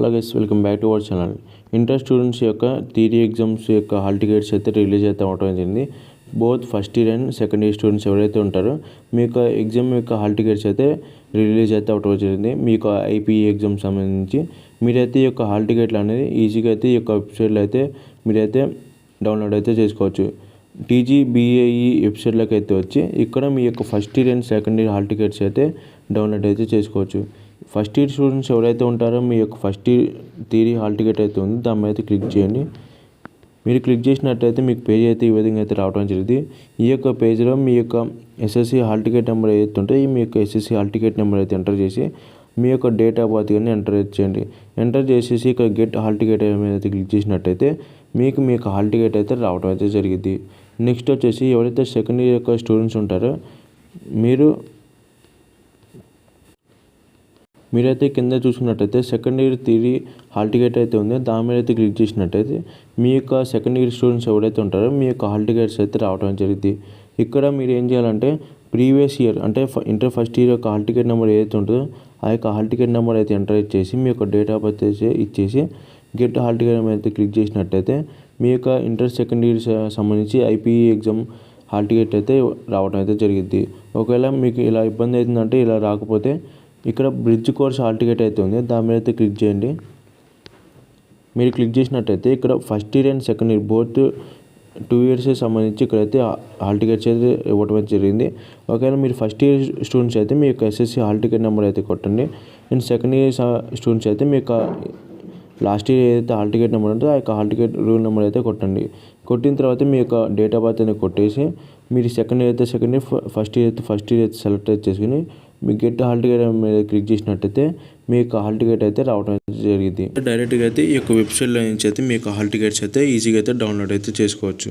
Hello guys, welcome back to our channel. Inter students యొక్క theory exams యొక్క hall tickets అయితే release అయితే అవడం జరిగింది. Both first year and second year students ఎవరైతే ఉంటారో మీ యొక్క ఎగ్జామ్ యొక్క హాల్ టికెట్స్ అయితే రిలీజ్ అయితే అవడం జరిగింది. మీ యొక్క ఐపీఈ ఎగ్జామ్ సంబంధించి మీరైతే ఈ యొక్క హాల్ టికెట్లు అనేది ఈజీగా అయితే ఈ యొక్క వెబ్సైట్లో అయితే మీరైతే డౌన్లోడ్ అయితే చేసుకోవచ్చు. టీజీబీఏఈ వెబ్సైట్లోకి అయితే వచ్చి ఇక్కడ మీ యొక్క first year and second year hall tickets అయితే డౌన్లోడ్ అయితే చేసుకోవచ్చు. ఫస్ట్ ఇయర్ స్టూడెంట్స్ ఎవరైతే ఉంటారో మీ యొక్క first year theory hall ticket అయితే ఉంది, దాని మీద అయితే క్లిక్ చేయండి. మీరు క్లిక్ చేసినట్టయితే మీకు పేజ్ అయితే ఈ విధంగా అయితే రావడం జరిగింది. ఈ యొక్క పేజ్లో మీ యొక్క ఎస్ఎస్సి హాల్ టికెట్ నెంబర్ ఏదైతే ఉంటే మీ యొక్క ఎస్ఎస్సి హాల్ టికెట్ నెంబర్ అయితే ఎంటర్ చేసి మీ యొక్క డేట్ ఆఫ్ బర్త్ కానీ ఎంటర్ చేయండి. ఎంటర్ చేసేసి ఇక్కడ గెట్ హాల్ టికెట్ మీద అయితే క్లిక్ చేసినట్టయితే మీకు మీ యొక్క హాల్ టికెట్ అయితే రావడం అయితే జరిగింది. నెక్స్ట్ వచ్చేసి ఎవరైతే సెకండ్ ఇయర్ యొక్క స్టూడెంట్స్ ఉంటారో మీరైతే కింద చూసుకున్నట్టయితే second year theory hall ticket అయితే ఉంది, దాని మీద అయితే క్లిక్ చేసినట్టయితే మీ యొక్క సెకండ్ ఇయర్ స్టూడెంట్స్ ఎవరైతే ఉంటారో మీ యొక్క హాల్ టికెట్స్ అయితే రావడం జరిగింది. ఇక్కడ మీరు ఏం చేయాలంటే ప్రీవియస్ ఇయర్ అంటే ఇంటర్ ఫస్ట్ ఇయర్ యొక్క హాల్ టికెట్ నెంబర్ ఏదైతే ఉంటుందో ఆ యొక్క హాల్ టికెట్ నెంబర్ అయితే ఎంటర్ చేసి మీ యొక్క డేట్ ఆఫ్ బర్త్ ఇచ్చేసి గెట్ హాల్ టికెట్ మీద అయితే క్లిక్ చేసినట్టయితే మీ యొక్క ఇంటర్ సెకండ్ ఇయర్ సంబంధించి ఐపీఈ ఎగ్జామ్ హాల్ టికెట్ అయితే రావడం అయితే జరిగింది. ఒకవేళ మీకు ఇలా ఇబ్బంది అవుతుందంటే ఇలా రాకపోతే ఇక్కడ బ్రిడ్జ్ కోర్స్ హాల్ టికెట్ అయితే ఉంది, దాని మీద అయితే క్లిక్ చేయండి. మీరు క్లిక్ చేసినట్టయితే ఇక్కడ first year and second year both 2 years సంబంధించి ఇక్కడైతే హాల్ టికెట్స్ అయితే ఇవ్వడం అయితే జరిగింది. ఒకవేళ మీరు ఫస్ట్ ఇయర్ స్టూడెంట్స్ అయితే మీ యొక్క ఎస్ఎస్సి హాల్ టికెట్ నెంబర్ అయితే కొట్టండి. అండ్ సెకండ్ ఇయర్ స్టూడెంట్స్ అయితే మీ యొక్క లాస్ట్ ఇయర్ ఏదైతే హాల్ టికెట్ నెంబర్ ఉంటుందో ఆ యొక్క హాల్ టికెట్ రూల్ నెంబర్ అయితే కొట్టండి. కొట్టిన తర్వాత మీ యొక్క డేట్ ఆఫ్ బర్త్ అనేది కొట్టేసి మీరు సెకండ్ ఇయర్ అయితే సెకండ్ ఇయర్, ఫస్ట్ ఇయర్ అయితే ఫస్ట్ ఇయర్ అయితే సెలెక్ట్ అయితే చేసుకుని మీ గెట్ హాల్ టికెట్ మీద క్లిక్ చేసినట్టయితే మీ యొక్క హాల్ టికెట్ అయితే రావడం అయితే జరిగింది. డైరెక్ట్గా అయితే ఈ యొక్క వెబ్సైట్లో నుంచి అయితే మీ యొక్క హాల్ టికెట్స్ అయితే ఈజీగా అయితే డౌన్లోడ్ అయితే చేసుకోవచ్చు.